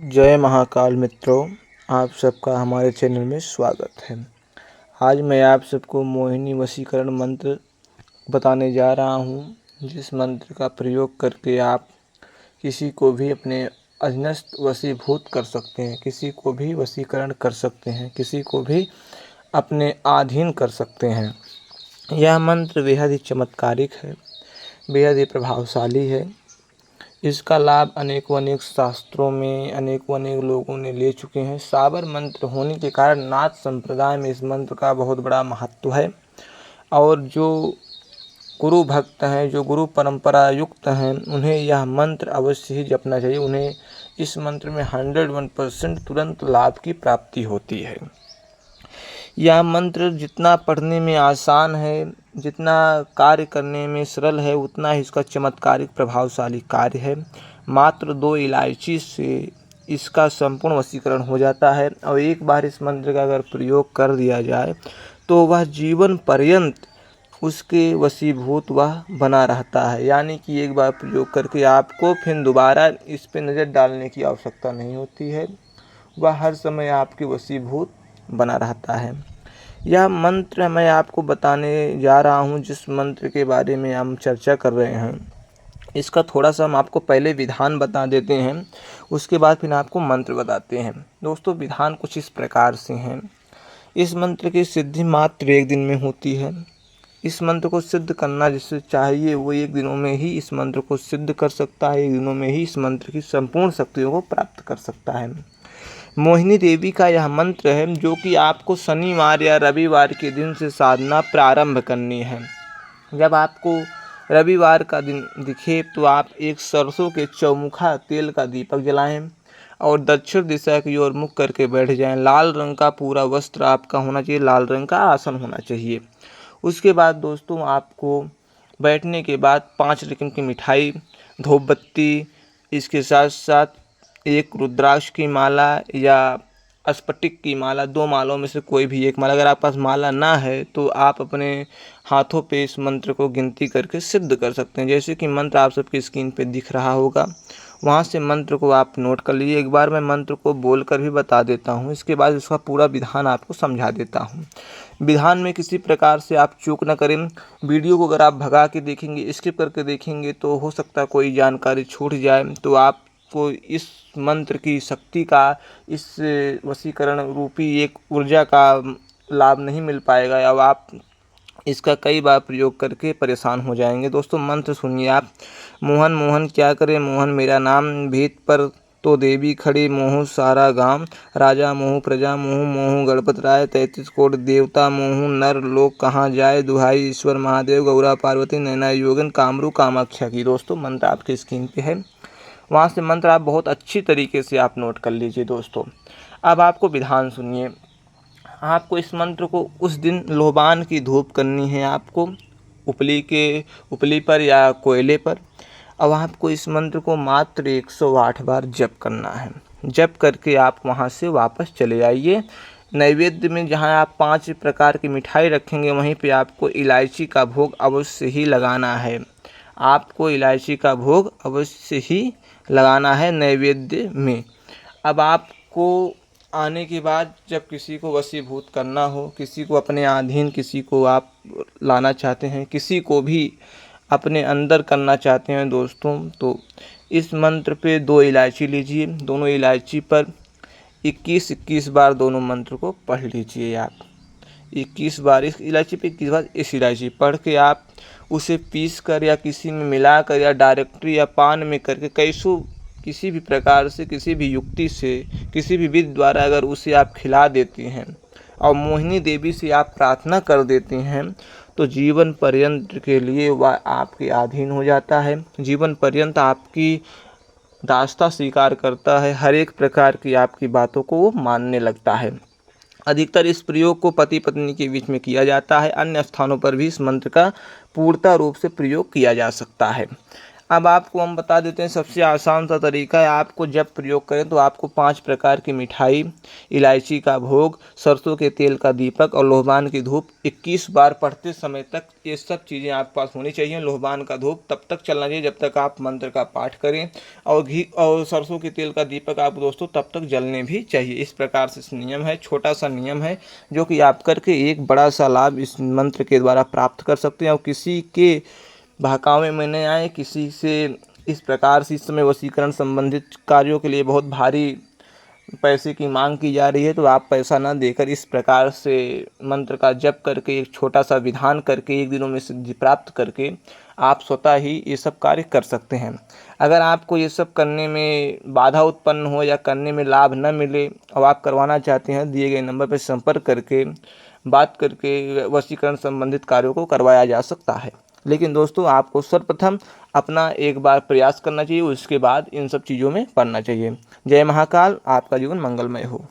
जय महाकाल मित्रों, आप सबका हमारे चैनल में स्वागत है। आज मैं आप सबको मोहिनी वशीकरण मंत्र बताने जा रहा हूँ, जिस मंत्र का प्रयोग करके आप किसी को भी अपने अधीनस्थ वशीभूत कर सकते हैं, किसी को भी वशीकरण कर सकते हैं, किसी को भी अपने अधीन कर सकते हैं। यह मंत्र बेहद ही चमत्कारिक है, बेहद ही प्रभावशाली है। इसका लाभ अनेक शास्त्रों में अनेक लोगों ने ले चुके हैं। साबर मंत्र होने के कारण नाथ संप्रदाय में इस मंत्र का बहुत बड़ा महत्व है और जो गुरु भक्त हैं, जो गुरु परंपरा युक्त हैं, उन्हें यह मंत्र अवश्य ही जपना चाहिए। उन्हें इस मंत्र में 101% तुरंत लाभ की प्राप्ति होती है। यह मंत्र जितना पढ़ने में आसान है, जितना कार्य करने में सरल है, उतना ही इसका चमत्कारिक प्रभावशाली कार्य है। मात्र 2 इलायची से इसका संपूर्ण वशीकरण हो जाता है और एक बार इस मंत्र का अगर प्रयोग कर दिया जाए तो वह जीवन पर्यंत उसके वशीभूत वह बना रहता है। यानी कि एक बार प्रयोग करके आपको फिर दोबारा इस पे नज़र डालने की आवश्यकता नहीं होती है, वह हर समय आपके वशीभूत बना रहता है। यह मंत्र मैं आपको बताने जा रहा हूँ, जिस मंत्र के बारे में हम चर्चा कर रहे हैं, इसका थोड़ा सा हम आपको पहले विधान बता देते हैं, उसके बाद फिर आपको मंत्र बताते हैं। दोस्तों, विधान कुछ इस प्रकार से हैं। इस मंत्र की सिद्धि मात्र 1 दिन में होती है। इस मंत्र को सिद्ध करना जिससे चाहिए वो 1 दिनों में ही इस मंत्र को सिद्ध कर सकता है, 1 दिनों में ही इस मंत्र की संपूर्ण शक्तियों को प्राप्त कर सकता है। मोहिनी देवी का यह मंत्र है जो कि आपको शनिवार या रविवार के दिन से साधना प्रारंभ करनी है। जब आपको रविवार का दिन दिखे तो आप एक सरसों के चौमुखा तेल का दीपक जलाएं और दक्षिण दिशा की ओर मुख करके बैठ जाएं। लाल रंग का पूरा वस्त्र आपका होना चाहिए, लाल रंग का आसन होना चाहिए। उसके बाद दोस्तों, आपको बैठने के बाद 5 रकम की मिठाई, धूप बत्ती, इसके साथ साथ एक रुद्राक्ष की माला या स्फटिक की माला, 2 मालाओं में से कोई भी एक माला, अगर आपके पास माला ना है तो आप अपने हाथों पे इस मंत्र को गिनती करके सिद्ध कर सकते हैं। जैसे कि मंत्र आप सबकी स्क्रीन पे दिख रहा होगा, वहाँ से मंत्र को आप नोट कर लीजिए। एक बार मैं मंत्र को बोलकर भी बता देता हूँ, इसके बाद इसका पूरा विधान आपको समझा देता हूँ। विधान में किसी प्रकार से आप चूक न करें। वीडियो को अगर आप भगा के देखेंगे, स्किप करके देखेंगे तो हो सकता है कोई जानकारी छूट जाए, तो आपको इस मंत्र की शक्ति का, इस वशीकरण रूपी एक ऊर्जा का लाभ नहीं मिल पाएगा। अब आप इसका कई बार प्रयोग करके परेशान हो जाएंगे। दोस्तों, मंत्र सुनिए आप। मोहन मोहन क्या करे मोहन मेरा नाम, भीत पर तो देवी खड़ी मोहू सारा गांव, राजा मोहू प्रजा मोहू मोहू गणपत राय, 33 कोट देवता मोहू नर लोग कहाँ जाए, दुहाई ईश्वर महादेव गौरा पार्वती नैना योगन कामरू कामाख्या की। दोस्तों, मंत्र आपकी स्क्रीन पे है, वहाँ से मंत्र आप बहुत अच्छी तरीके से आप नोट कर लीजिए। दोस्तों, अब आपको विधान सुनिए। आपको इस मंत्र को उस दिन लोबान की धूप करनी है, आपको उपली पर या कोयले पर। अब आपको इस मंत्र को मात्र 108 बार जप करना है। जप करके आप वहाँ से वापस चले आइए। नैवेद्य में जहाँ आप 5 प्रकार की मिठाई रखेंगे, वहीं पे आपको इलायची का भोग अवश्य ही लगाना है। आपको इलायची का भोग अवश्य ही लगाना है नैवेद्य में। अब आपको आने के बाद जब किसी को वशीभूत करना हो, किसी को अपने अधीन, किसी को आप लाना चाहते हैं, किसी को भी अपने अंदर करना चाहते हैं दोस्तों, तो इस मंत्र पे 2 इलायची लीजिए। दोनों इलायची पर 21-21 बार दोनों मंत्र को पढ़ लीजिए। आप 21 बार इस इलायची पे, 21 बार इस इलायची पढ़ के आप उसे पीस कर या किसी में मिलाकर या डायरेक्टरी या पान में करके किसी भी प्रकार से, किसी भी युक्ति से, किसी भी विधि द्वारा अगर उसे आप खिला देती हैं और मोहिनी देवी से आप प्रार्थना कर देती हैं, तो जीवन पर्यंत के लिए वह आपके अधीन हो जाता है। जीवन पर्यंत आपकी दास्ता स्वीकार करता है, हर एक प्रकार की आपकी बातों को वो मानने लगता है। अधिकतर इस प्रयोग को पति पत्नी के बीच में किया जाता है, अन्य स्थानों पर भी इस मंत्र का पूर्णतः रूप से प्रयोग किया जा सकता है। अब आपको हम बता देते हैं, सबसे आसान सा तरीका है। आपको जब प्रयोग करें तो आपको 5 प्रकार की मिठाई, इलायची का भोग, सरसों के तेल का दीपक और लोहबान की धूप 21 बार पढ़ते समय तक ये सब चीज़ें आपके पास होनी चाहिए। लोहबान का धूप तब तक चलना चाहिए जब तक आप मंत्र का पाठ करें, और घी और सरसों के तेल का दीपक आप दोस्तों तब तक जलने भी चाहिए। इस प्रकार से नियम है, छोटा सा नियम है, जो कि आप करके एक बड़ा सा लाभ इस मंत्र के द्वारा प्राप्त कर सकते हैं। और किसी के बहकावे में नहीं आए, किसी से इस प्रकार से इस समय वशीकरण संबंधित कार्यों के लिए बहुत भारी पैसे की मांग की जा रही है, तो आप पैसा ना देकर इस प्रकार से मंत्र का जप करके, एक छोटा सा विधान करके, एक दिनों में सिद्धि प्राप्त करके आप स्वतः ही ये सब कार्य कर सकते हैं। अगर आपको ये सब करने में बाधा उत्पन्न हो या करने में लाभ न मिले और आप करवाना चाहते हैं, दिए गए नंबर पर संपर्क करके बात करके वशीकरण संबंधित कार्यों को करवाया जा सकता है। लेकिन दोस्तों, आपको सर्वप्रथम अपना एक बार प्रयास करना चाहिए, उसके बाद इन सब चीज़ों में पड़ना चाहिए। जय महाकाल, आपका जीवन मंगलमय हो।